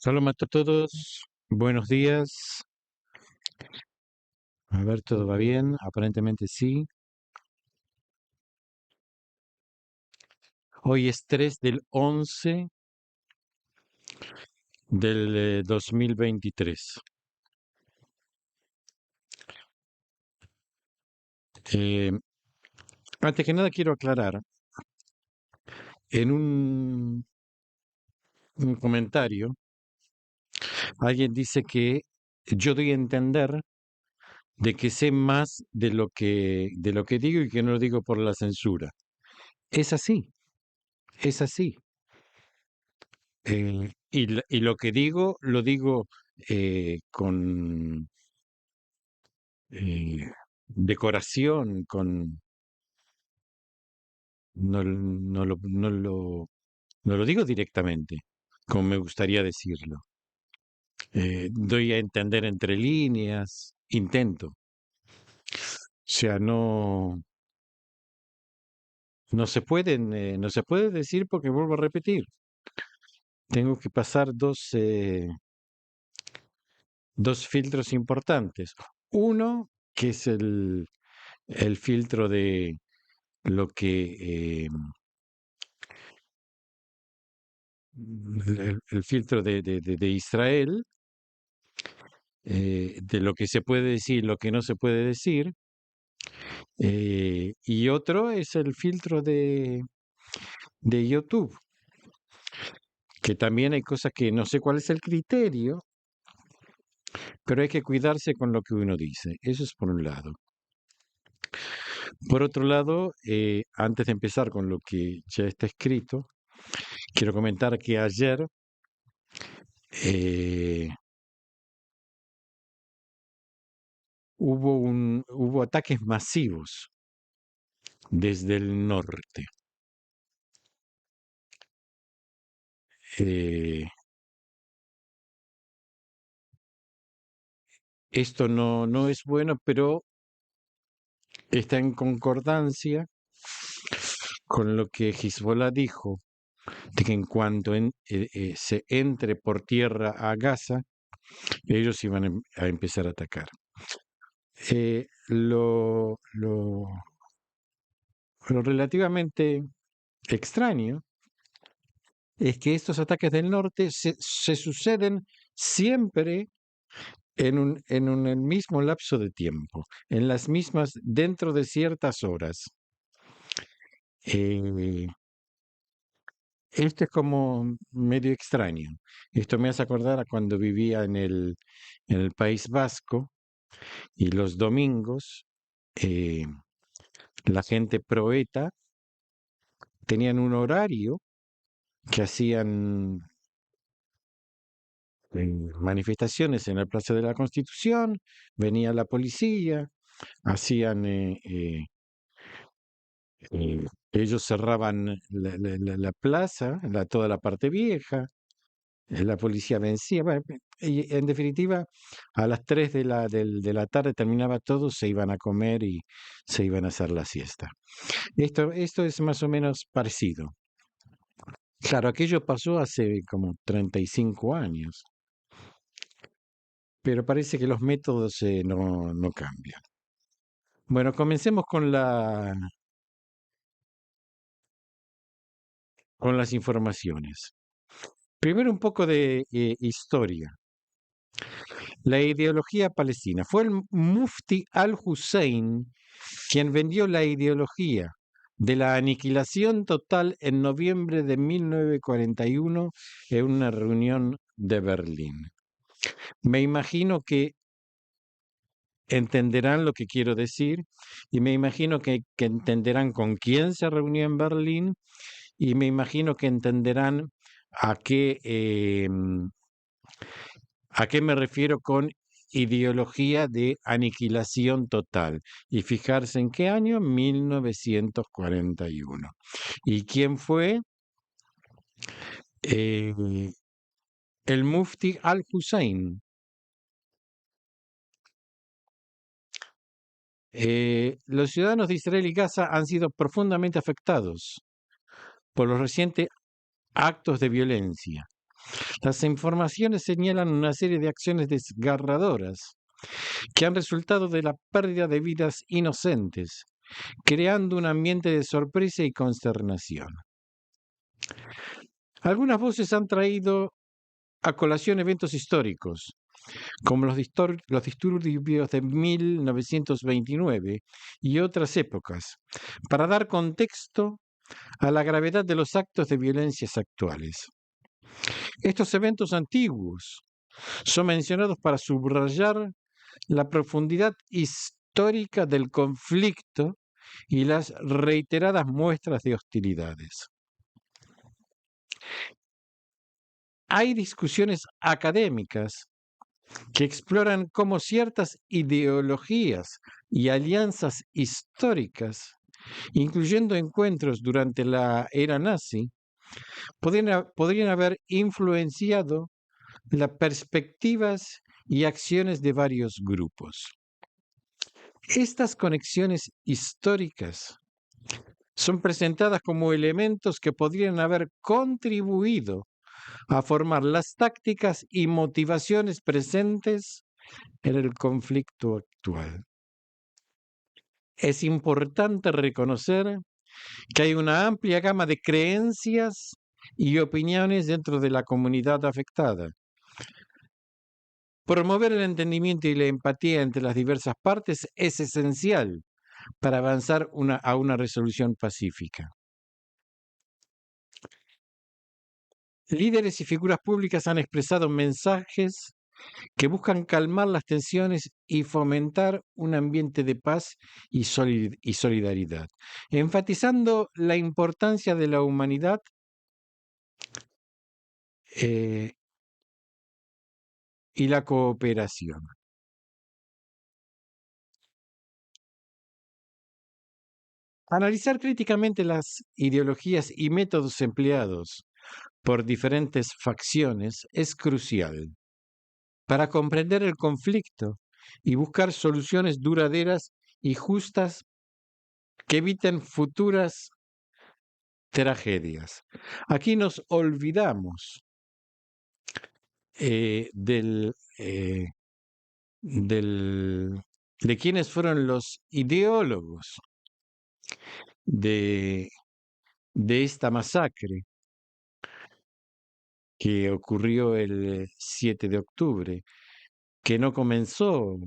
Saludos a todos, buenos días. A ver, ¿todo va bien? Aparentemente sí. Hoy es 3 del 11 del 2023. Eh, Antes que nada quiero aclarar, en un comentario, alguien dice que yo doy a entender de que sé más de lo que digo y que no lo digo por la censura. Es así, es así. Y lo que digo, lo digo con eh, decoración, no lo digo directamente, como me gustaría decirlo. Doy a entender entre líneas, intento. O sea, no se puede decir porque vuelvo a repetir. Tengo que pasar dos filtros importantes. Uno, que es el filtro de lo que el filtro de Israel, de lo que se puede decir, lo que no se puede decir, y otro es el filtro de YouTube, que también hay cosas que no sé cuál es el criterio, pero hay que cuidarse con lo que uno dice. Eso es por un lado. Por otro lado, antes de empezar con lo que ya está escrito, quiero comentar que ayer eh, hubo ataques masivos desde el norte. Eh, Esto no es bueno, pero está en concordancia con lo que Hezbollah dijo, de que en cuanto se entre por tierra a Gaza, ellos iban a empezar a atacar. Lo relativamente extraño es que estos ataques del norte se suceden siempre el mismo lapso de tiempo, en las mismas, dentro de ciertas horas. Eh, Esto es como medio extraño. Esto me hace acordar a cuando vivía en el País Vasco y los domingos eh, la gente proeta tenían un horario que hacían manifestaciones en la Plaza de la Constitución, venía la policía, hacían ellos cerraban la plaza, toda la parte vieja, la policía vencía. Bueno, y en definitiva, a las 3 de la tarde terminaba todo, se iban a comer y se iban a hacer la siesta. Esto es más o menos parecido. Claro, aquello pasó hace como 35 años, pero parece que los métodos no cambian. Bueno, comencemos con las informaciones. Primero un poco de historia. La ideología palestina. Fue el Mufti al-Hussein quien vendió la ideología de la aniquilación total en noviembre de 1941 en una reunión de Berlín. Me imagino que entenderán lo que quiero decir y me imagino que entenderán con quién se reunió en Berlín y me imagino que entenderán a qué, ¿a qué me refiero con ideología de aniquilación total? Y fijarse en qué año, 1941. ¿Y quién fue? Eh, el Mufti al-Hussein. Los ciudadanos de Israel y Gaza han sido profundamente afectados por los recientes actos de violencia. Las informaciones señalan una serie de acciones desgarradoras que han resultado de la pérdida de vidas inocentes, creando un ambiente de sorpresa y consternación. Algunas voces han traído a colación eventos históricos, como los disturbios de 1929 y otras épocas, para dar contexto a la gravedad de los actos de violencias actuales. Estos eventos antiguos son mencionados para subrayar la profundidad histórica del conflicto y las reiteradas muestras de hostilidades. Hay discusiones académicas que exploran cómo ciertas ideologías y alianzas históricas, incluyendo encuentros durante la era nazi, podrían haber influenciado las perspectivas y acciones de varios grupos. Estas conexiones históricas son presentadas como elementos que podrían haber contribuido a formar las tácticas y motivaciones presentes en el conflicto actual. Es importante reconocer que hay una amplia gama de creencias y opiniones dentro de la comunidad afectada. Promover el entendimiento y la empatía entre las diversas partes es esencial para avanzar a una resolución pacífica. Líderes y figuras públicas han expresado mensajes que buscan calmar las tensiones y fomentar un ambiente de paz y solidaridad, enfatizando la importancia de la humanidad eh, y la cooperación. Analizar críticamente las ideologías y métodos empleados por diferentes facciones es crucial para comprender el conflicto y buscar soluciones duraderas y justas que eviten futuras tragedias. Aquí nos olvidamos eh, del, eh, de quiénes fueron los ideólogos de, de esta masacre que ocurrió el 7 de octubre, que no comenzó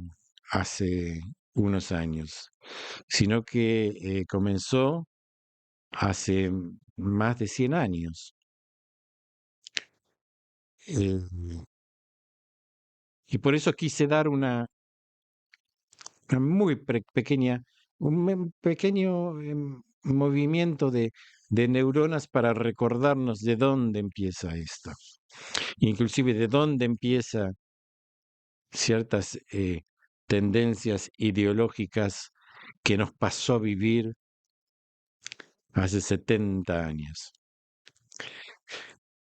hace unos años, sino que comenzó hace más de 100 años. Eh, y por eso quise dar una muy pequeña, pequeño movimiento de neuronas para recordarnos de dónde empieza esto, inclusive de dónde empieza ciertas tendencias ideológicas que nos pasó a vivir hace 70 años.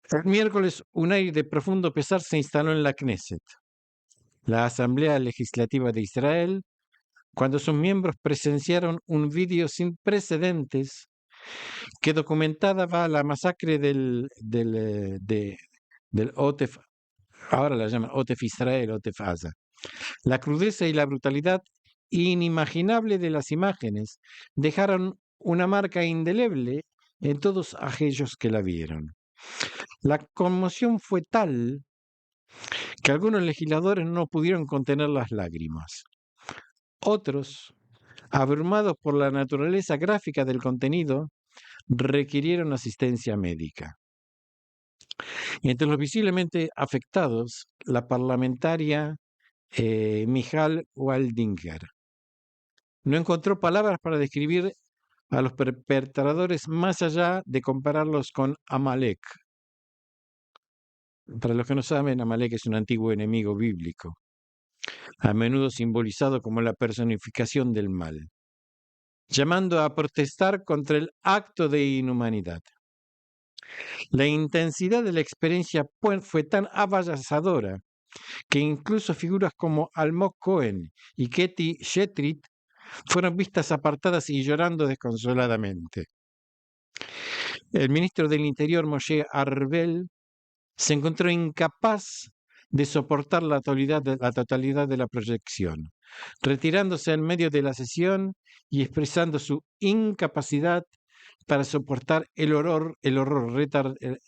El miércoles, un aire de profundo pesar se instaló en la Knesset, la Asamblea Legislativa de Israel, cuando sus miembros presenciaron un vídeo sin precedentes que documentaba la masacre del Otef, ahora la llaman Otef Israel, Otef Asa. La crudeza y la brutalidad inimaginable de las imágenes dejaron una marca indeleble en todos aquellos que la vieron. La conmoción fue tal que algunos legisladores no pudieron contener las lágrimas. Otros, abrumados por la naturaleza gráfica del contenido, requirieron asistencia médica. Entre los visiblemente afectados, la parlamentaria Michal Waldinger no encontró palabras para describir a los perpetradores más allá de compararlos con Amalek. Para los que no saben, Amalek es un antiguo enemigo bíblico, a menudo simbolizado como la personificación del mal, llamando a protestar contra el acto de inhumanidad. La intensidad de la experiencia fue tan avasalladora que incluso figuras como Almog Cohen y Ketty Shetrit fueron vistas apartadas y llorando desconsoladamente. El ministro del Interior, Moshe Arbel, se encontró incapaz de soportar la totalidad de la proyección, retirándose en medio de la sesión y expresando su incapacidad para soportar el horror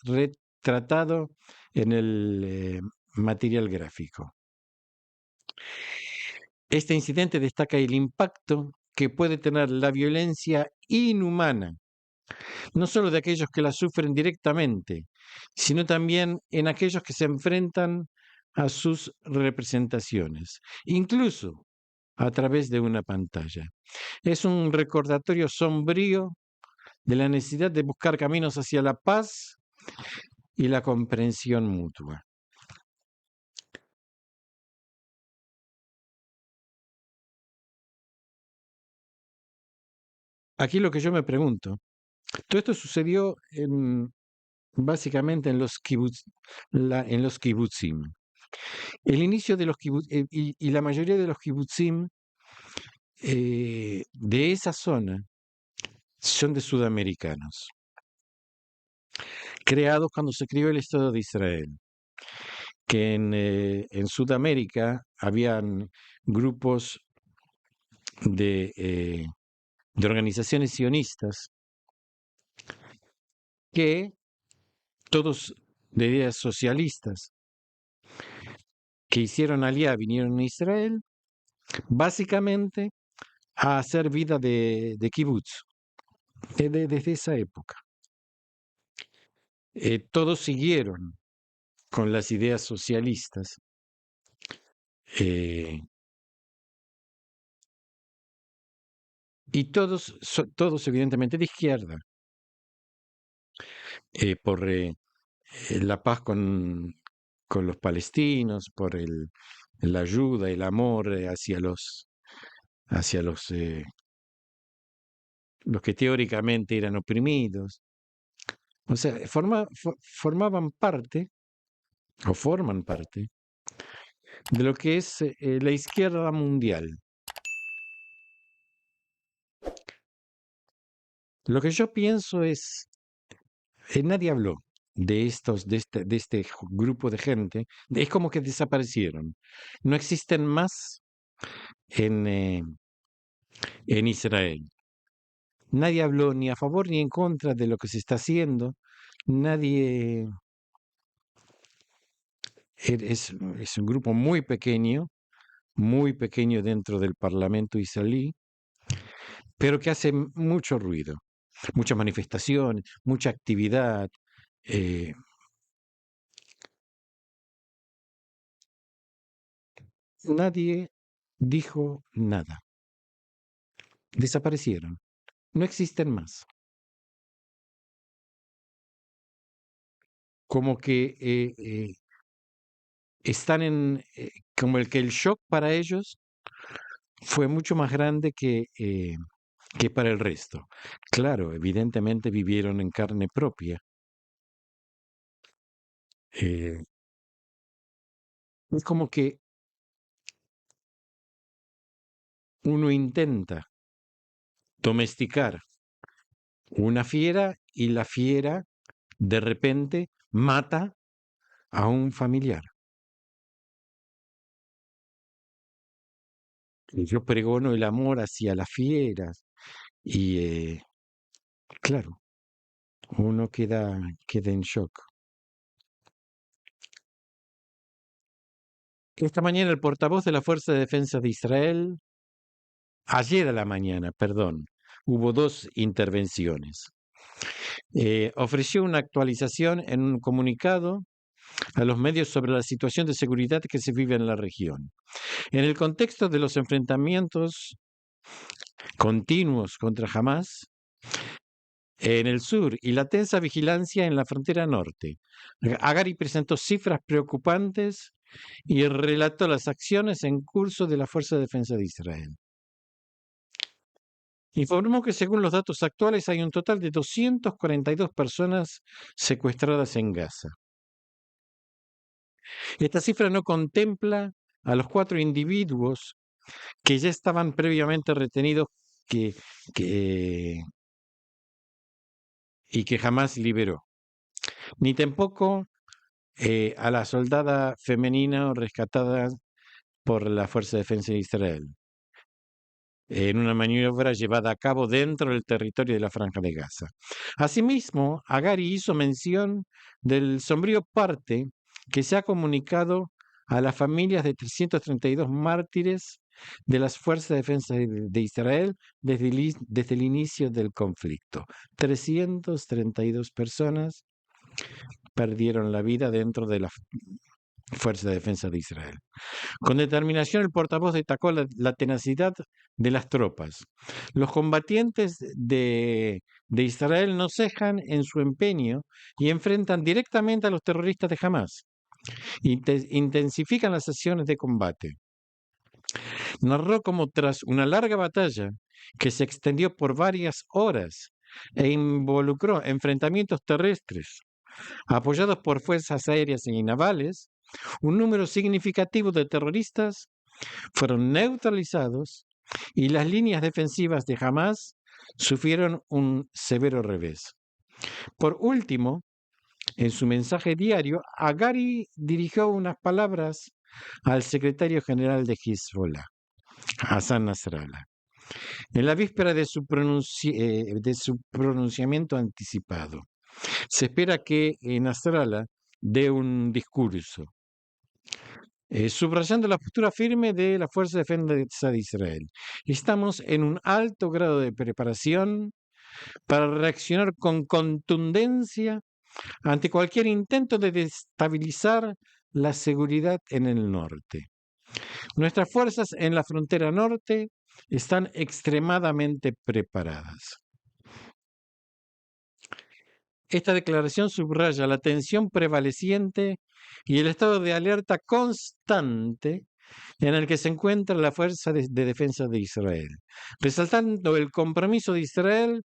retratado en el material gráfico. Este incidente destaca el impacto que puede tener la violencia inhumana, no solo de aquellos que la sufren directamente, sino también en aquellos que se enfrentan a sus representaciones, incluso a través de una pantalla. Es un recordatorio sombrío de la necesidad de buscar caminos hacia la paz y la comprensión mutua. Aquí lo que yo me pregunto, todo esto sucedió básicamente en los kibutzim. El inicio de los y la mayoría de los kibutzim de esa zona son de sudamericanos, creados cuando se creó el Estado de Israel, que en Sudamérica habían grupos de, eh, de organizaciones sionistas que, todos de ideas socialistas, que hicieron aliá, vinieron a Israel, básicamente a hacer vida de kibutz, desde esa época. Todos siguieron con las ideas socialistas, eh, y todos evidentemente de izquierda, por la paz con los palestinos, por la ayuda, el amor hacia los que teóricamente eran oprimidos. O sea, formaban parte, o forman parte, de lo que es la izquierda mundial. Lo que yo pienso es, nadie habló de este grupo de gente, es como que desaparecieron. No existen más en, en Israel. Nadie habló ni a favor ni en contra de lo que se está haciendo. Nadie, es un grupo muy pequeño dentro del Parlamento israelí, pero que hace mucho ruido, muchas manifestaciones, mucha actividad. eh, Nadie dijo nada. Desaparecieron. No existen más. Como que están como el que el shock para ellos fue mucho más grande que para el resto. Claro, evidentemente vivieron en carne propia. eh, es como que uno intenta domesticar una fiera y la fiera de repente mata a un familiar. Y yo pregono el amor hacia las fieras y claro, uno queda en shock. Esta mañana el portavoz de la Fuerza de Defensa de Israel, ayer a la mañana, perdón, hubo dos intervenciones. Ofreció una actualización en un comunicado a los medios sobre la situación de seguridad que se vive en la región. En el contexto de los enfrentamientos continuos contra Hamas en el sur y la tensa vigilancia en la frontera norte, Agari presentó cifras preocupantes y relató las acciones en curso de la Fuerza de Defensa de Israel. Informó que según los datos actuales hay un total de 242 personas secuestradas en Gaza. Esta cifra no contempla a los 4 individuos que ya estaban previamente retenidos que, que, y que jamás liberó, ni tampoco a la soldada femenina rescatada por la Fuerza de Defensa de Israel, en una maniobra llevada a cabo dentro del territorio de la Franja de Gaza. Asimismo, Agari hizo mención del sombrío parte que se ha comunicado a las familias de 332 mártires de las Fuerzas de Defensa de Israel desde el inicio del conflicto. 332 personas perdieron la vida dentro de la Fuerza de Defensa de Israel. Con determinación, el portavoz destacó la tenacidad de las tropas. Los combatientes de Israel no cejan en su empeño y enfrentan directamente a los terroristas de Hamás. Intensifican las sesiones de combate. Narró cómo tras una larga batalla que se extendió por varias horas e involucró enfrentamientos terrestres, apoyados por fuerzas aéreas y navales, un número significativo de terroristas fueron neutralizados y las líneas defensivas de Hamás sufrieron un severo revés. Por último, en su mensaje diario, Agari dirigió unas palabras al secretario general de Hezbollah, Hassan Nasrallah, en la víspera de su pronunciamiento anticipado. Se espera que Nasrallah dé un discurso, subrayando la postura firme de la Fuerza de Defensa de Israel. Estamos en un alto grado de preparación para reaccionar con contundencia ante cualquier intento de destabilizar la seguridad en el norte. Nuestras fuerzas en la frontera norte están extremadamente preparadas. Esta declaración subraya la tensión prevaleciente y el estado de alerta constante en el que se encuentra la Fuerza de Defensa de Israel, resaltando el compromiso de Israel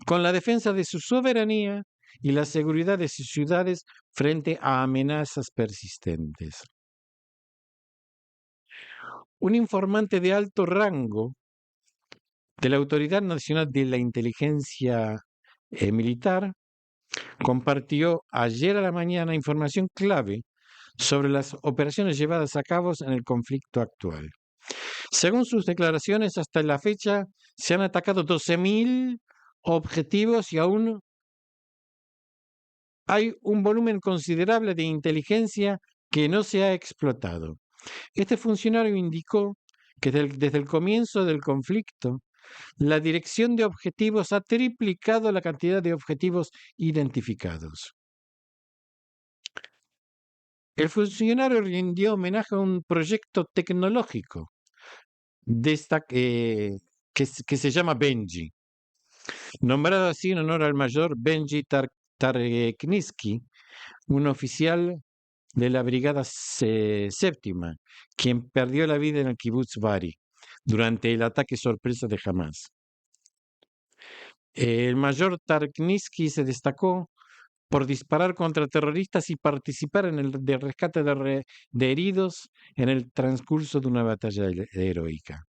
con la defensa de su soberanía y la seguridad de sus ciudades frente a amenazas persistentes. Un informante de alto rango de la Autoridad Nacional de la Inteligencia Militar compartió ayer a la mañana información clave sobre las operaciones llevadas a cabo en el conflicto actual. Según sus declaraciones, hasta la fecha se han atacado 12.000 objetivos y aún hay un volumen considerable de inteligencia que no se ha explotado. Este funcionario indicó que desde el comienzo del conflicto, la dirección de objetivos ha triplicado la cantidad de objetivos identificados. El funcionario rindió homenaje a un proyecto tecnológico que se llama Benji, nombrado así en honor al mayor Benji Tarkniski, un oficial de la Brigada Séptima, quien perdió la vida en el Kibbutz Bari durante el ataque sorpresa de Hamás. El mayor Tarkniski se destacó por disparar contra terroristas y participar en el rescate de heridos en el transcurso de una batalla heroica.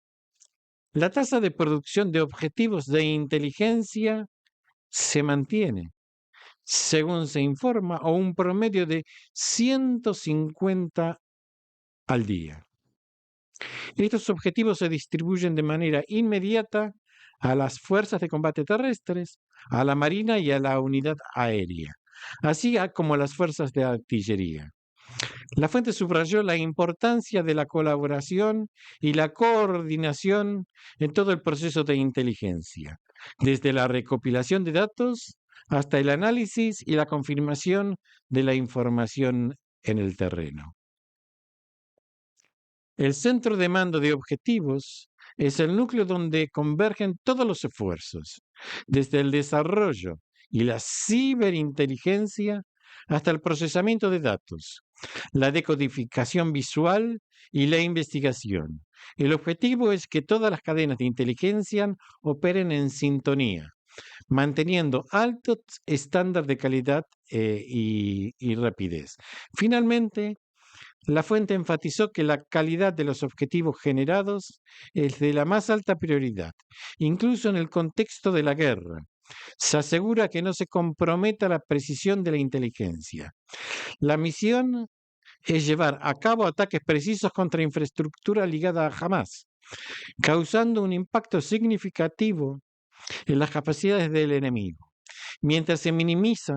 La tasa de producción de objetivos de inteligencia se mantiene, según se informa, a un promedio de 150 al día. Estos objetivos se distribuyen de manera inmediata a las fuerzas de combate terrestres, a la marina y a la unidad aérea, así como a las fuerzas de artillería. La fuente subrayó la importancia de la colaboración y la coordinación en todo el proceso de inteligencia, desde la recopilación de datos hasta el análisis y la confirmación de la información en el terreno. El centro de mando de objetivos es el núcleo donde convergen todos los esfuerzos, desde el desarrollo y la ciberinteligencia hasta el procesamiento de datos, la decodificación visual y la investigación. El objetivo es que todas las cadenas de inteligencia operen en sintonía, manteniendo altos estándares de calidad y rapidez. Finalmente, la fuente enfatizó que la calidad de los objetivos generados es de la más alta prioridad, incluso en el contexto de la guerra, se asegura que no se comprometa la precisión de la inteligencia. La misión es llevar a cabo ataques precisos contra infraestructura ligada a Hamas, causando un impacto significativo en las capacidades del enemigo, mientras se minimiza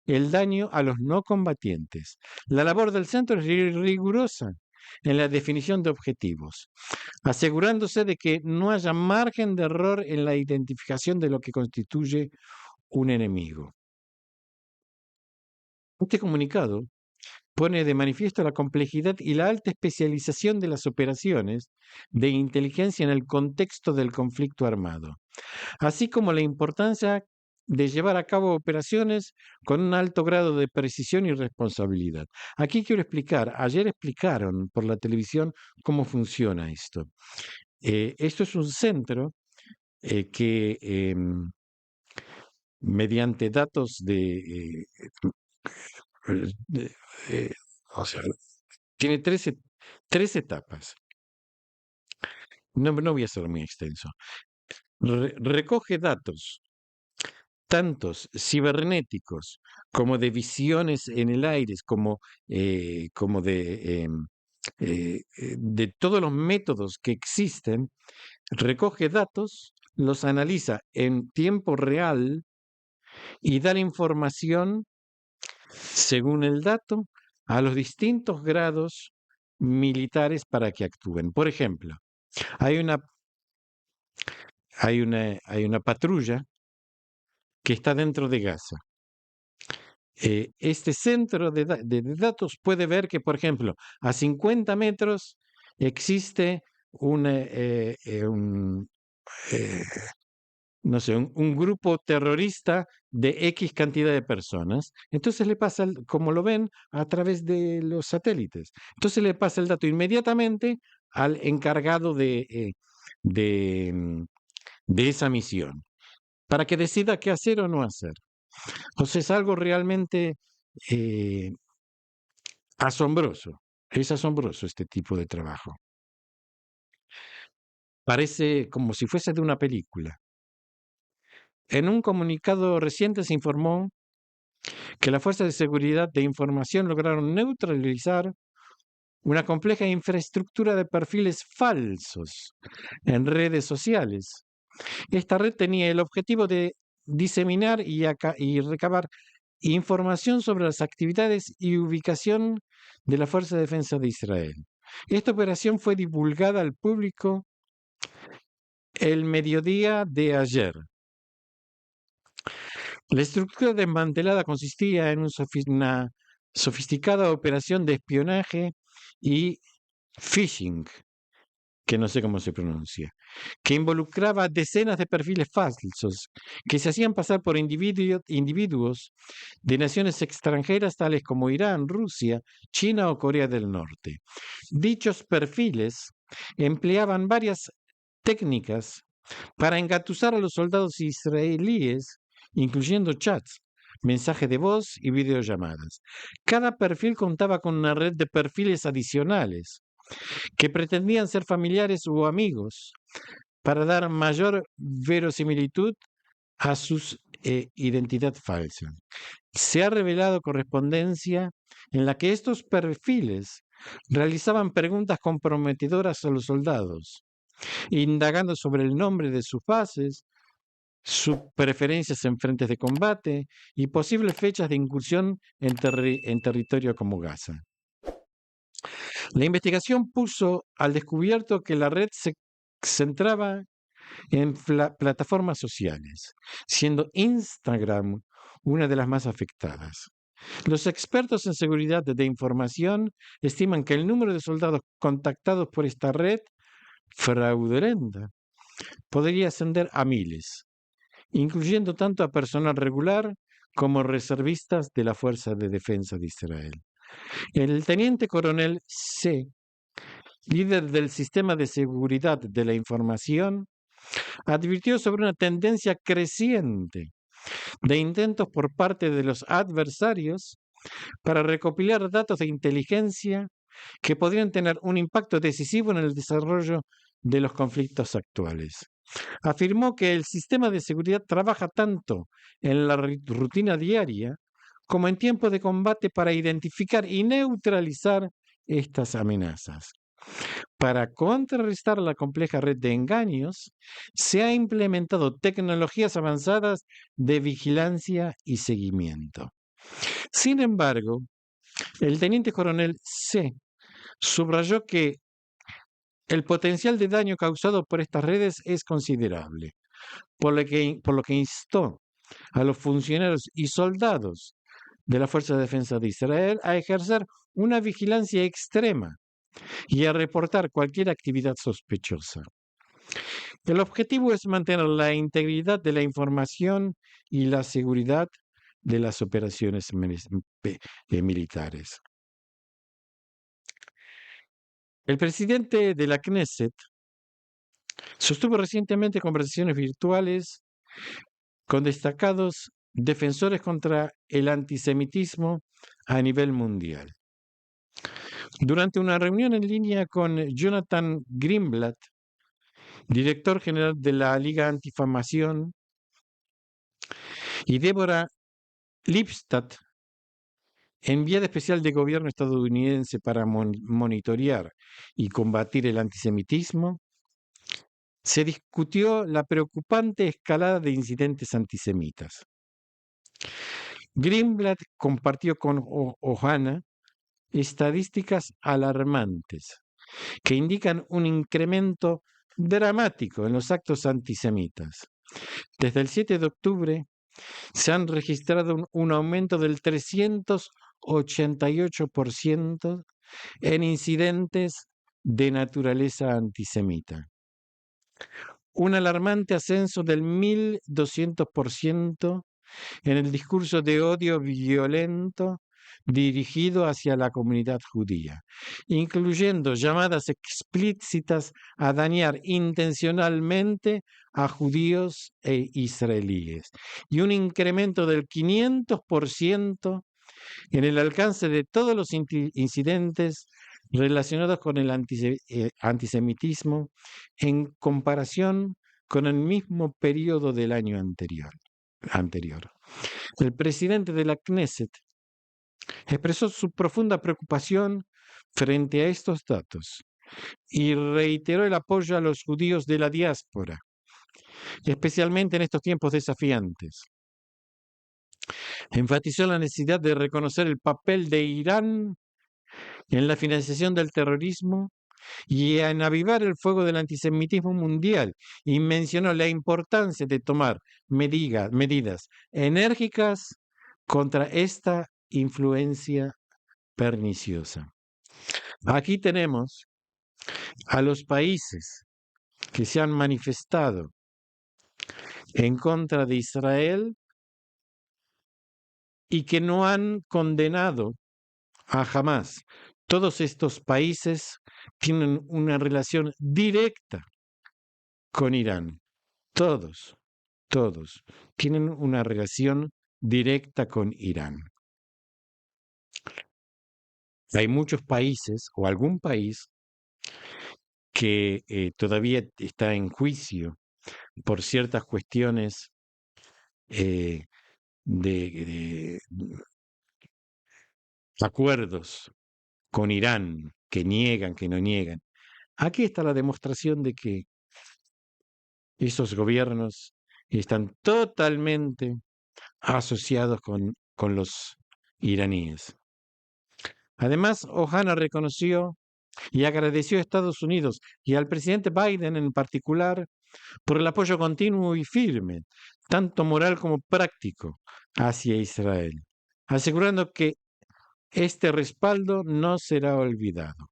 el daño a los no combatientes. La labor del centro es rigurosa en la definición de objetivos, asegurándose de que no haya margen de error en la identificación de lo que constituye un enemigo. Este comunicado pone de manifiesto la complejidad y la alta especialización de las operaciones de inteligencia en el contexto del conflicto armado, así como la importancia de llevar a cabo operaciones con un alto grado de precisión y responsabilidad. Aquí quiero explicar, ayer explicaron por la televisión cómo funciona esto. Esto es un centro que mediante datos de, eh, o sea, tiene tres etapas. No voy a ser muy extenso. Recoge datos, tantos cibernéticos como de visiones en el aire, como de todos los métodos que existen, recoge datos, los analiza en tiempo real y da la información según el dato a los distintos grados militares para que actúen. Por ejemplo, hay una, hay una patrulla que está dentro de Gaza. Este centro de datos puede ver que, por ejemplo, a 50 metros existe un, eh, no sé, un grupo terrorista de X cantidad de personas. Entonces le pasa, como lo ven, a través de los satélites. Entonces le pasa el dato inmediatamente al encargado de, mm, de esa misión, para que decida qué hacer o no hacer. Entonces es algo realmente eh, asombroso. Es asombroso este tipo de trabajo. Parece como si fuese de una película. En un comunicado reciente se informó que las fuerzas de seguridad de información lograron neutralizar una compleja infraestructura de perfiles falsos en redes sociales. Esta red tenía el objetivo de diseminar y recabar información sobre las actividades y ubicación de la Fuerza de Defensa de Israel. Esta operación fue divulgada al público el mediodía de ayer. La estructura desmantelada consistía en una sofisticada operación de espionaje y phishing, que no sé cómo se pronuncia, que involucraba decenas de perfiles falsos que se hacían pasar por individuos de naciones extranjeras tales como Irán, Rusia, China o Corea del Norte. Dichos perfiles empleaban varias técnicas para engatusar a los soldados israelíes, incluyendo chats, mensajes de voz y videollamadas. Cada perfil contaba con una red de perfiles adicionales que pretendían ser familiares u amigos para dar mayor verosimilitud a su identidad falsa. Se ha revelado correspondencia en la que estos perfiles realizaban preguntas comprometedoras a los soldados, indagando sobre el nombre de sus bases, sus preferencias en frentes de combate y posibles fechas de incursión en territorio como Gaza. La investigación puso al descubierto que la red se centraba en plataformas sociales, siendo Instagram una de las más afectadas. Los expertos en seguridad de información estiman que el número de soldados contactados por esta red fraudulenta podría ascender a miles, incluyendo tanto a personal regular como reservistas de la Fuerza de Defensa de Israel. El teniente coronel C., líder del sistema de seguridad de la información, advirtió sobre una tendencia creciente de intentos por parte de los adversarios para recopilar datos de inteligencia que podrían tener un impacto decisivo en el desarrollo de los conflictos actuales. Afirmó que el sistema de seguridad trabaja tanto en la rutina diaria como en tiempos de combate para identificar y neutralizar estas amenazas. Para contrarrestar la compleja red de engaños, se ha implementado tecnologías avanzadas de vigilancia y seguimiento. Sin embargo, el teniente coronel C. subrayó que el potencial de daño causado por estas redes es considerable, por lo que instó a los funcionarios y soldados de la Fuerza de Defensa de Israel a ejercer una vigilancia extrema y a reportar cualquier actividad sospechosa. El objetivo es mantener la integridad de la información y la seguridad de las operaciones militares. El presidente de la Knesset sostuvo recientemente conversaciones virtuales con destacados defensores contra el antisemitismo a nivel mundial. Durante una reunión en línea con Jonathan Greenblatt, director general de la Liga Antifamación, y Deborah Lipstadt, enviada especial del gobierno estadounidense para monitorear y combatir el antisemitismo, se discutió la preocupante escalada de incidentes antisemitas. Greenblatt compartió con Ohana estadísticas alarmantes que indican un incremento dramático en los actos antisemitas. Desde el 7 de octubre se han registrado un aumento del 388% en incidentes de naturaleza antisemita. Un alarmante ascenso del 1.200% en el discurso de odio violento dirigido hacia la comunidad judía, incluyendo llamadas explícitas a dañar intencionalmente a judíos e israelíes, y un incremento del 500% en el alcance de todos los incidentes relacionados con el antisemitismo en comparación con el mismo periodo del año anterior. El presidente de la Knesset expresó su profunda preocupación frente a estos datos y reiteró el apoyo a los judíos de la diáspora, especialmente en estos tiempos desafiantes. Enfatizó la necesidad de reconocer el papel de Irán en la financiación del terrorismo y en avivar el fuego del antisemitismo mundial, y mencionó la importancia de tomar medidas enérgicas contra esta influencia perniciosa. Aquí tenemos a los países que se han manifestado en contra de Israel y que no han condenado a Hamás. Todos estos países tienen una relación directa con Irán. Todos tienen una relación directa con Irán. Hay muchos países o algún país que todavía está en juicio por ciertas cuestiones de acuerdos con Irán, que niegan, que no niegan. Aquí está la demostración de que esos gobiernos están totalmente asociados con los iraníes. Además, Ohana reconoció y agradeció a Estados Unidos y al presidente Biden en particular por el apoyo continuo y firme, tanto moral como práctico, hacia Israel, asegurando que este respaldo no será olvidado.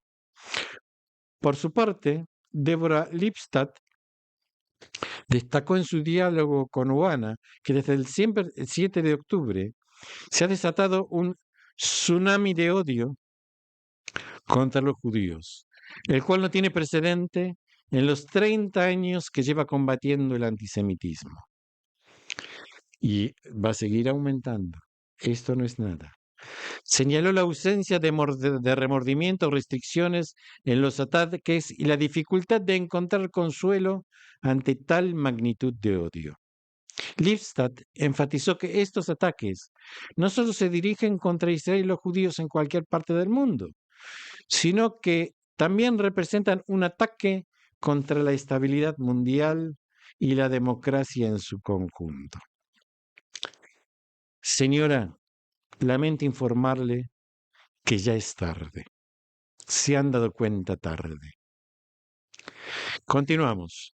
Por su parte, Deborah Lipstadt destacó en su diálogo con Ohana que desde el 7 de octubre se ha desatado un tsunami de odio contra los judíos, el cual no tiene precedente en los 30 años que lleva combatiendo el antisemitismo. Y va a seguir aumentando. Esto no es nada. Señaló la ausencia de remordimiento o restricciones en los ataques y la dificultad de encontrar consuelo ante tal magnitud de odio. Lipstadt enfatizó que estos ataques no solo se dirigen contra Israel y los judíos en cualquier parte del mundo, sino que también representan un ataque contra la estabilidad mundial y la democracia en su conjunto. Señora, lamento informarle que ya es tarde. Se han dado cuenta tarde. Continuamos.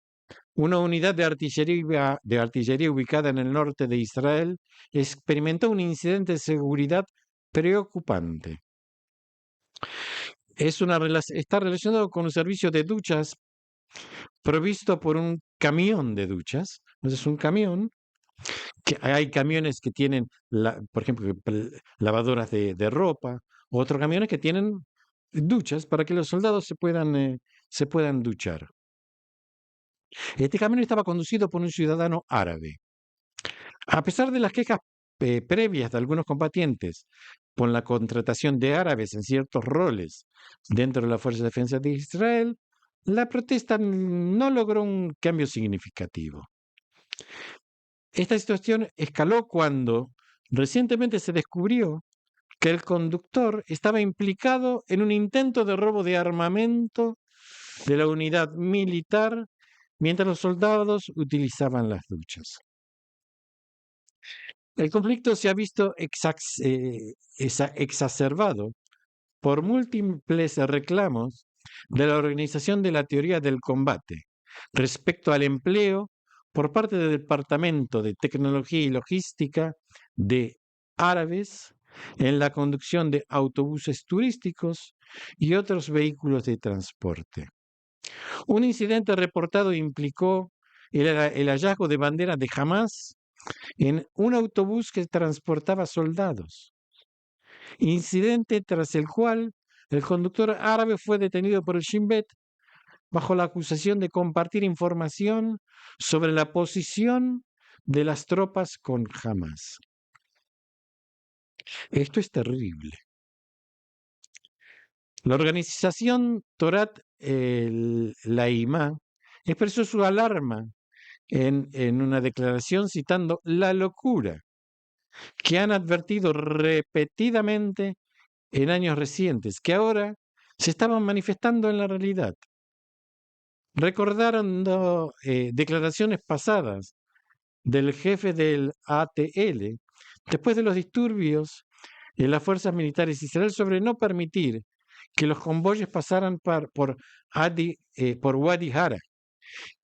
Una unidad de artillería ubicada en el norte de Israel experimentó un incidente de seguridad preocupante. Está relacionado con un servicio de duchas provisto por un camión de duchas. Entonces, un camión, que hay camiones que tienen, por ejemplo, lavadoras de ropa, otros camiones que tienen duchas para que los soldados se puedan duchar. Este camión estaba conducido por un ciudadano árabe. A pesar de las quejas previas de algunos combatientes por la contratación de árabes en ciertos roles dentro de la Fuerza de Defensa de Israel, la protesta no logró un cambio significativo. Esta situación escaló cuando recientemente se descubrió que el conductor estaba implicado en un intento de robo de armamento de la unidad militar mientras los soldados utilizaban las duchas. El conflicto se ha visto exacerbado por múltiples reclamos de la Organización de la Teoría del Combate respecto al empleo por parte del Departamento de Tecnología y Logística de árabes en la conducción de autobuses turísticos y otros vehículos de transporte. Un incidente reportado implicó el hallazgo de banderas de Hamas en un autobús que transportaba soldados, incidente tras el cual el conductor árabe fue detenido por el Shin Bet bajo la acusación de compartir información sobre la posición de las tropas con Hamas. Esto es terrible. La organización Torat Laimá expresó su alarma en una declaración citando la locura que han advertido repetidamente en años recientes, que ahora se estaban manifestando en la realidad. Recordaron declaraciones pasadas del jefe del ATL después de los disturbios en las fuerzas militares de Israel sobre no permitir que los convoyes pasaran por Wadi Hara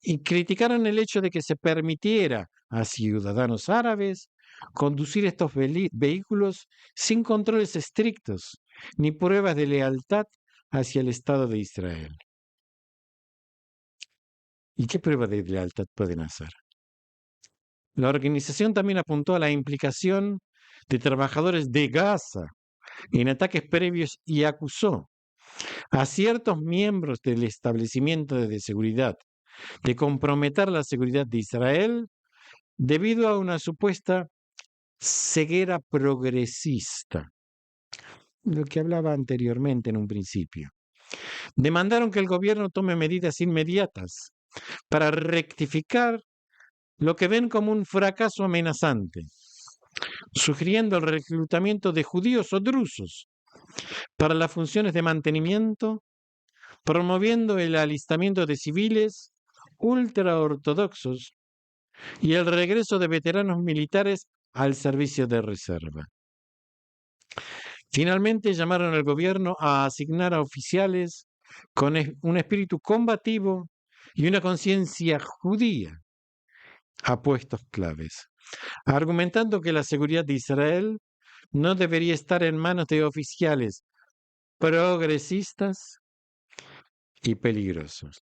y criticaron el hecho de que se permitiera a ciudadanos árabes conducir estos vehículos sin controles estrictos ni pruebas de lealtad hacia el Estado de Israel. ¿Y qué pruebas de lealtad pueden hacer? La organización también apuntó a la implicación de trabajadores de Gaza en ataques previos y acusó a ciertos miembros del establecimiento de seguridad de comprometer la seguridad de Israel debido a una supuesta ceguera progresista, lo que hablaba anteriormente en un principio. Demandaron que el gobierno tome medidas inmediatas para rectificar lo que ven como un fracaso amenazante, sugiriendo el reclutamiento de judíos o drusos para las funciones de mantenimiento, promoviendo el alistamiento de civiles ultraortodoxos y el regreso de veteranos militares al servicio de reserva. Finalmente llamaron al gobierno a asignar a oficiales con un espíritu combativo y una conciencia judía a puestos claves, argumentando que la seguridad de Israel no debería estar en manos de oficiales progresistas y peligrosos.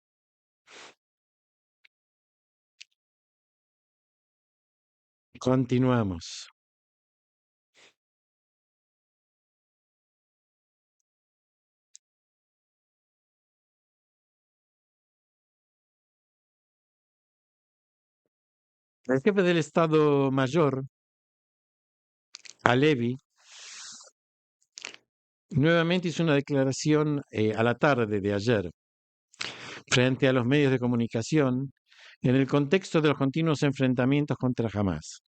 Continuamos. El jefe del Estado Mayor, Alevi, nuevamente hizo una declaración a la tarde de ayer frente a los medios de comunicación en el contexto de los continuos enfrentamientos contra Hamas,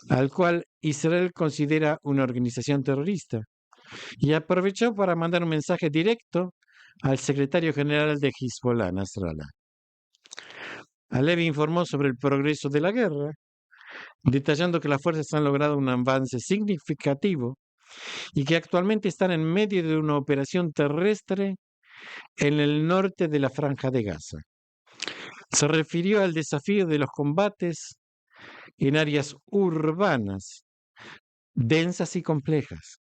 al cual Israel considera una organización terrorista, y aprovechó para mandar un mensaje directo al secretario general de Hezbollah, Nasrallah. Alevi informó sobre el progreso de la guerra, detallando que las fuerzas han logrado un avance significativo y que actualmente están en medio de una operación terrestre en el norte de la Franja de Gaza. Se refirió al desafío de los combates en áreas urbanas, densas y complejas,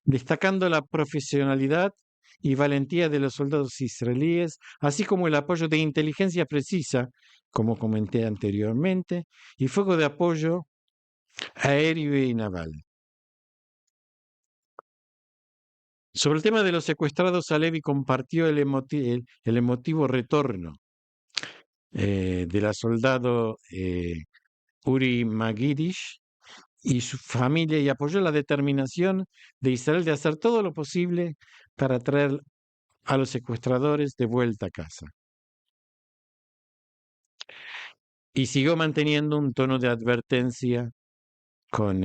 destacando la profesionalidad y valentía de los soldados israelíes, así como el apoyo de inteligencia precisa, como comenté anteriormente, y fuego de apoyo aéreo y naval. Sobre el tema de los secuestrados, Alevi compartió el emotivo retorno de la soldado Uri Magidish y su familia, y apoyó la determinación de Israel de hacer todo lo posible para traer a los secuestradores de vuelta a casa. Y siguió manteniendo un tono de advertencia con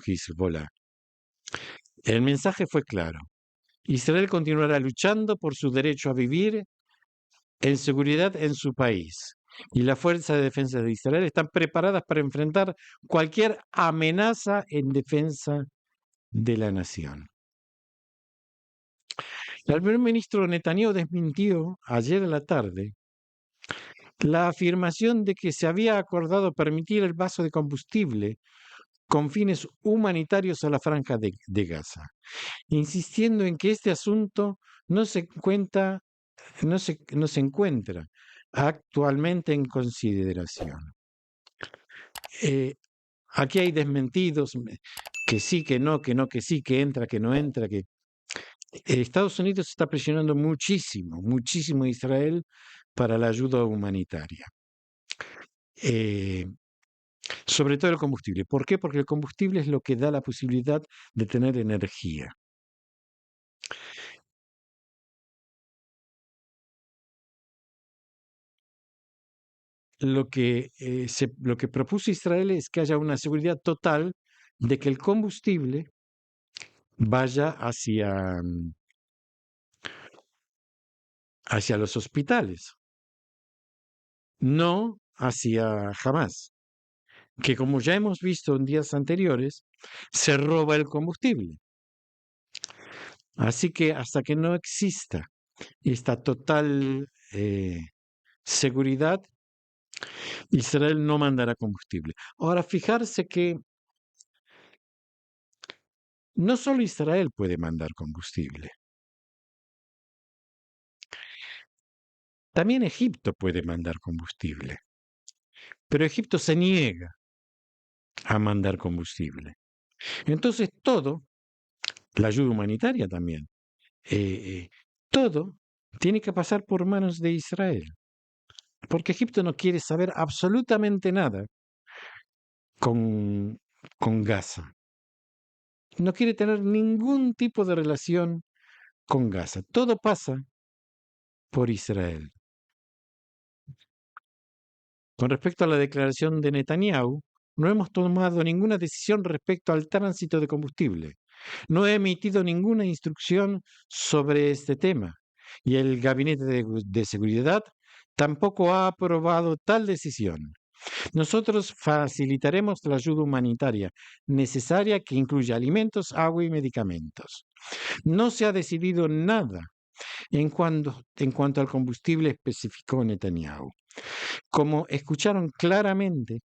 Hezbollah. El mensaje fue claro. Israel continuará luchando por su derecho a vivir en seguridad en su país. Y las fuerzas de defensa de Israel están preparadas para enfrentar cualquier amenaza en defensa de la nación. El primer ministro Netanyahu desmintió ayer a la tarde la afirmación de que se había acordado permitir el paso de combustible con fines humanitarios a la franja de Gaza, insistiendo en que este asunto no se encuentra actualmente en consideración. Aquí hay desmentidos, que sí, que no, que no, que sí, que entra, que no entra, que Estados Unidos está presionando muchísimo, muchísimo a Israel para la ayuda humanitaria. Sobre todo el combustible. ¿Por qué? Porque el combustible es lo que da la posibilidad de tener energía. Lo que propuso Israel es que haya una seguridad total de que el combustible vaya hacia los hospitales, no hacia Hamas, que como ya hemos visto en días anteriores, se roba el combustible. Así que hasta que no exista esta total seguridad, Israel no mandará combustible. Ahora, fijarse que no solo Israel puede mandar combustible, también Egipto puede mandar combustible, pero Egipto se niega a mandar combustible. Entonces todo, la ayuda humanitaria también, todo tiene que pasar por manos de Israel, porque Egipto no quiere saber absolutamente nada con, con Gaza. No quiere tener ningún tipo de relación con Gaza. Todo pasa por Israel. Con respecto a la declaración de Netanyahu, no hemos tomado ninguna decisión respecto al tránsito de combustible. No he emitido ninguna instrucción sobre este tema y el Gabinete de Seguridad tampoco ha aprobado tal decisión. Nosotros facilitaremos la ayuda humanitaria necesaria que incluye alimentos, agua y medicamentos. No se ha decidido nada en cuanto al combustible, especificó Netanyahu. Como escucharon claramente,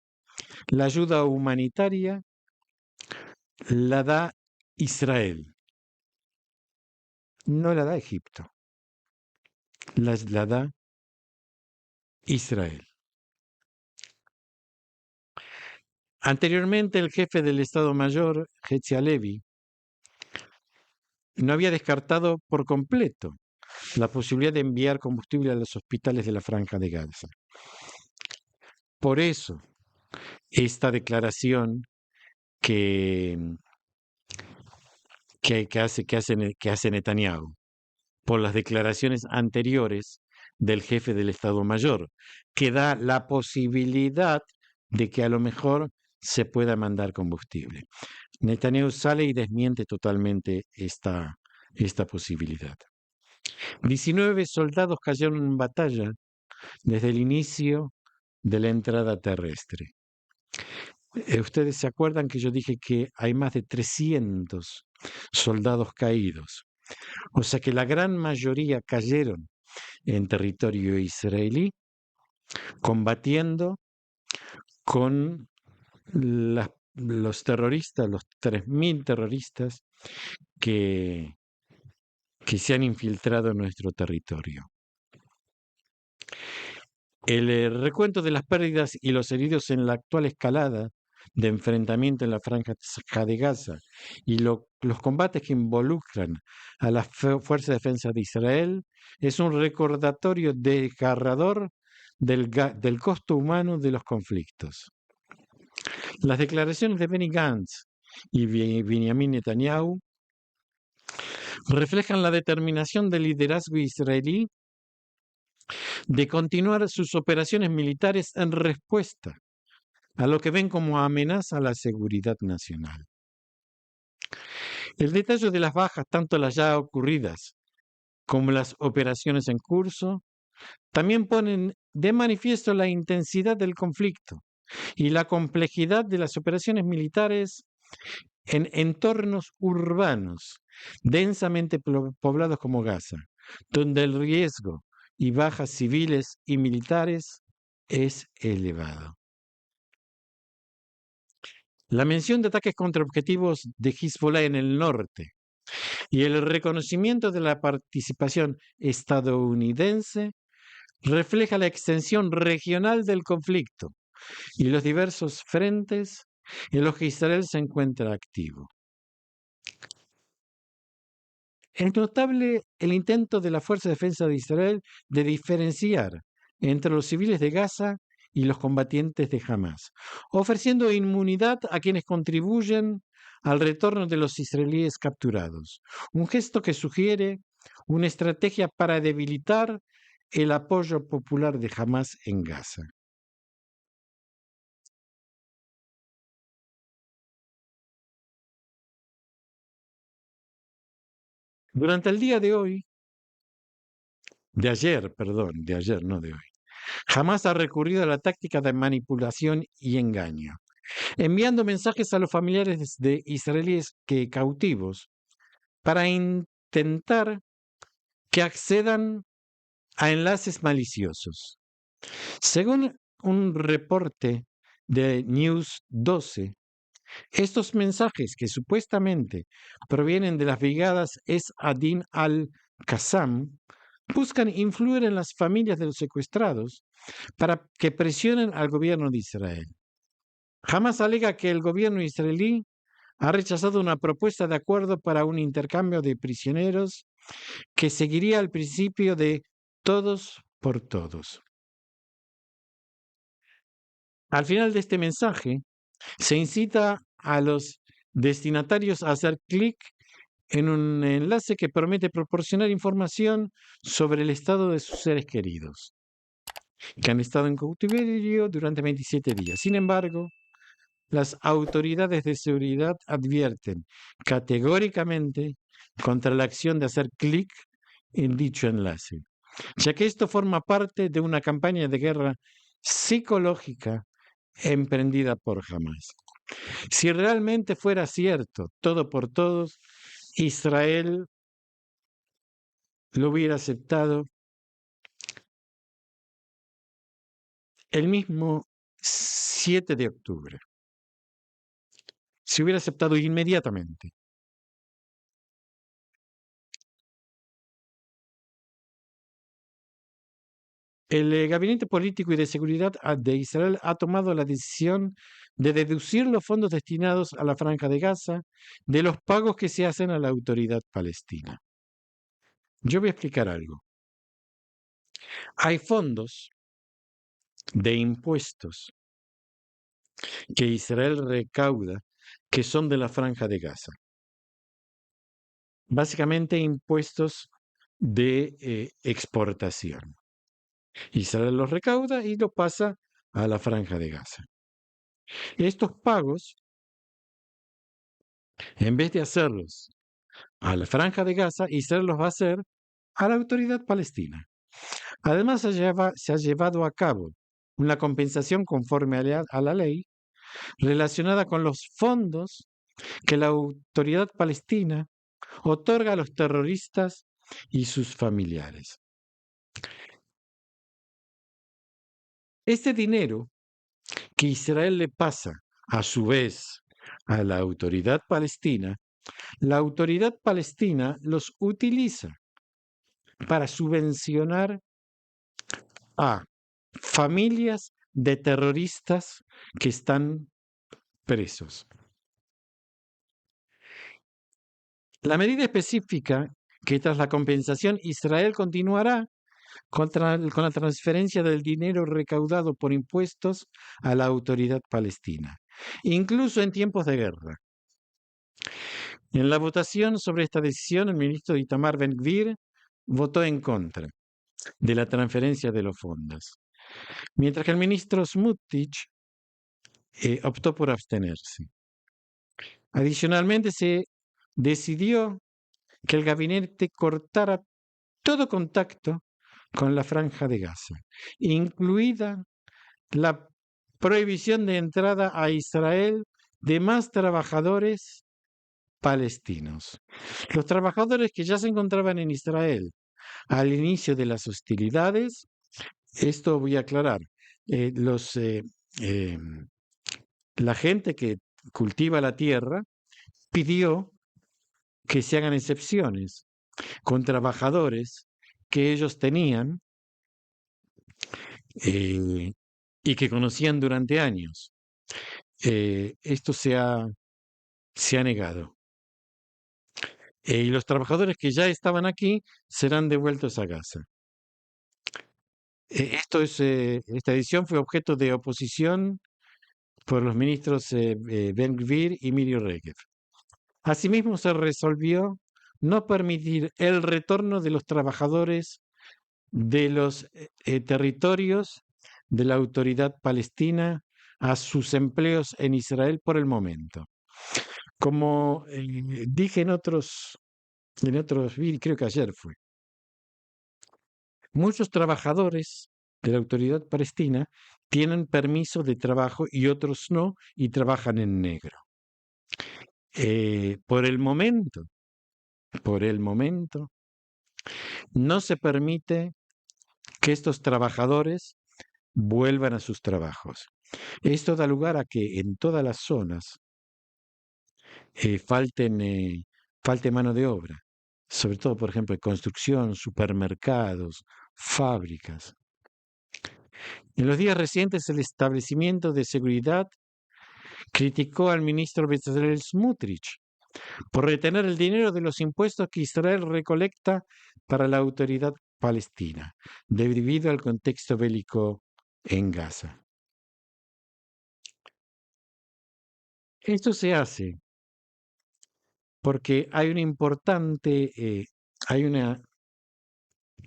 la ayuda humanitaria la da Israel, no la da Egipto, la da Israel. Anteriormente, el jefe del Estado Mayor, Herzi Halevi, no había descartado por completo la posibilidad de enviar combustible a los hospitales de la Franja de Gaza. Por eso, esta declaración que que hace Netanyahu por las declaraciones anteriores del jefe del Estado Mayor, que da la posibilidad de que a lo mejor se pueda mandar combustible. Netanyahu sale y desmiente totalmente esta posibilidad. 19 soldados cayeron en batalla desde el inicio de la entrada terrestre. Ustedes se acuerdan que yo dije que hay más de 300 soldados caídos. O sea que la gran mayoría cayeron en territorio israelí, combatiendo con los terroristas, los 3.000 terroristas que, que se han infiltrado en nuestro territorio. El recuento de las pérdidas y los heridos en la actual escalada de enfrentamiento en la franja de Gaza y los combates que involucran a las Fuerzas de Defensa de Israel es un recordatorio desgarrador del costo humano de los conflictos. Las declaraciones de Benny Gantz y Benjamin Netanyahu reflejan la determinación del liderazgo israelí de continuar sus operaciones militares en respuesta a lo que ven como amenaza a la seguridad nacional. El detalle de las bajas, tanto las ya ocurridas como las operaciones en curso, también ponen de manifiesto la intensidad del conflicto y la complejidad de las operaciones militares en entornos urbanos densamente poblados como Gaza, donde el riesgo y bajas civiles y militares es elevado. La mención de ataques contra objetivos de Hezbollah en el norte y el reconocimiento de la participación estadounidense refleja la extensión regional del conflicto y los diversos frentes en los que Israel se encuentra activo. Es notable el intento de la Fuerza de Defensa de Israel de diferenciar entre los civiles de Gaza y los combatientes de Hamas, ofreciendo inmunidad a quienes contribuyen al retorno de los israelíes capturados, un gesto que sugiere una estrategia para debilitar el apoyo popular de Hamas en Gaza. Durante el día de hoy, de ayer, no de hoy, Hamas ha recurrido a la táctica de manipulación y engaño, enviando mensajes a los familiares de israelíes cautivos para intentar que accedan a enlaces maliciosos. Según un reporte de News 12, estos mensajes que supuestamente provienen de las brigadas Es Adin al-Qassam buscan influir en las familias de los secuestrados para que presionen al gobierno de Israel. Hamas alega que el gobierno israelí ha rechazado una propuesta de acuerdo para un intercambio de prisioneros que seguiría el principio de todos por todos. Al final de este mensaje, se incita a los destinatarios a hacer clic en un enlace que promete proporcionar información sobre el estado de sus seres queridos, que han estado en cautiverio durante 27 días. Sin embargo, las autoridades de seguridad advierten categóricamente contra la acción de hacer clic en dicho enlace, ya que esto forma parte de una campaña de guerra psicológica emprendida por Hamas. Si realmente fuera cierto, todo por todos, Israel lo hubiera aceptado el mismo 7 de octubre. Se hubiera aceptado inmediatamente. El Gabinete Político y de Seguridad de Israel ha tomado la decisión de deducir los fondos destinados a la Franja de Gaza de los pagos que se hacen a la autoridad palestina. Yo voy a explicar algo. Hay fondos de impuestos que Israel recauda que son de la Franja de Gaza. básicamente impuestos de exportación. Israel los recauda y lo pasa a la Franja de Gaza. Estos pagos, en vez de hacerlos a la Franja de Gaza, Israel los va a hacer a la autoridad palestina. Además, se ha llevado a cabo una compensación conforme a la ley relacionada con los fondos que la autoridad palestina otorga a los terroristas y sus familiares. Este dinero que Israel le pasa a su vez a la autoridad palestina los utiliza para subvencionar a familias de terroristas que están presos. La medida específica que tras la compensación Israel continuará con la transferencia del dinero recaudado por impuestos a la autoridad palestina, incluso en tiempos de guerra. En la votación sobre esta decisión, el ministro Itamar Ben-Gvir votó en contra de la transferencia de los fondos, mientras que el ministro Smutrich optó por abstenerse. Adicionalmente, se decidió que el gabinete cortara todo contacto con la Franja de Gaza, incluida la prohibición de entrada a Israel de más trabajadores palestinos. Los trabajadores que ya se encontraban en Israel al inicio de las hostilidades, esto voy a aclarar, eh, los, eh, eh, la gente que cultiva la tierra pidió que se hagan excepciones con trabajadores que ellos tenían eh, y que conocían durante años. Esto se ha negado. Y los trabajadores que ya estaban aquí serán devueltos a Gaza. Esta decisión fue objeto de oposición por los ministros Ben-Gvir y Miri Regev. Asimismo, se resolvió no permitir el retorno de los trabajadores de los territorios de la autoridad palestina a sus empleos en Israel por el momento. Como dije en otros vídeos, creo que ayer fue, muchos trabajadores de la autoridad palestina tienen permiso de trabajo y otros no, y trabajan en negro. Por el momento, no se permite que estos trabajadores vuelvan a sus trabajos. Esto da lugar a que en todas las zonas falte mano de obra, sobre todo, por ejemplo, en construcción, supermercados, fábricas. En los días recientes, el establecimiento de seguridad criticó al ministro Bezalel Smutrich por retener el dinero de los impuestos que Israel recolecta para la autoridad palestina, debido al contexto bélico en Gaza. Esto se hace porque hay una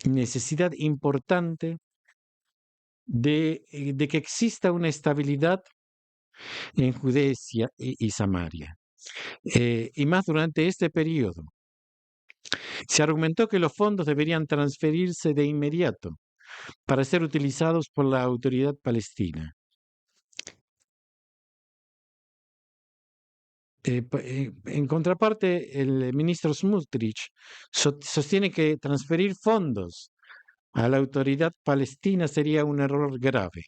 necesidad importante de que exista una estabilidad en Judea y Samaria. Y más durante este periodo. Se argumentó que los fondos deberían transferirse de inmediato para ser utilizados por la autoridad palestina. En contraparte, el ministro Smutrich sostiene que transferir fondos a la autoridad palestina sería un error grave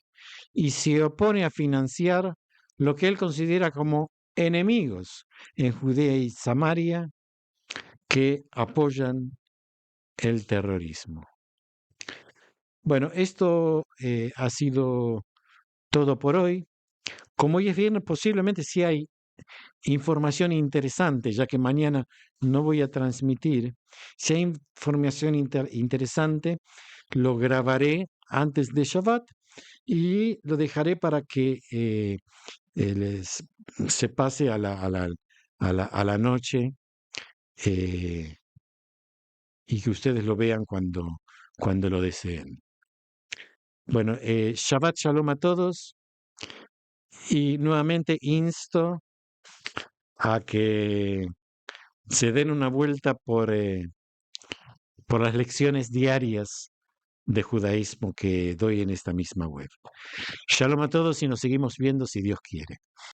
y se opone a financiar lo que él considera como enemigos en Judea y Samaria que apoyan el terrorismo. Bueno, esto ha sido todo por hoy. Como hoy es viernes, posiblemente si hay información interesante, ya que mañana no voy a transmitir. Si hay información interesante, lo grabaré antes de Shabbat y lo dejaré para que se pase a la noche y que ustedes lo vean cuando lo deseen. Bueno, Shabbat Shalom a todos y nuevamente insto a que se den una vuelta por las lecciones diarias de judaísmo que doy en esta misma web. Shalom a todos y nos seguimos viendo si Dios quiere.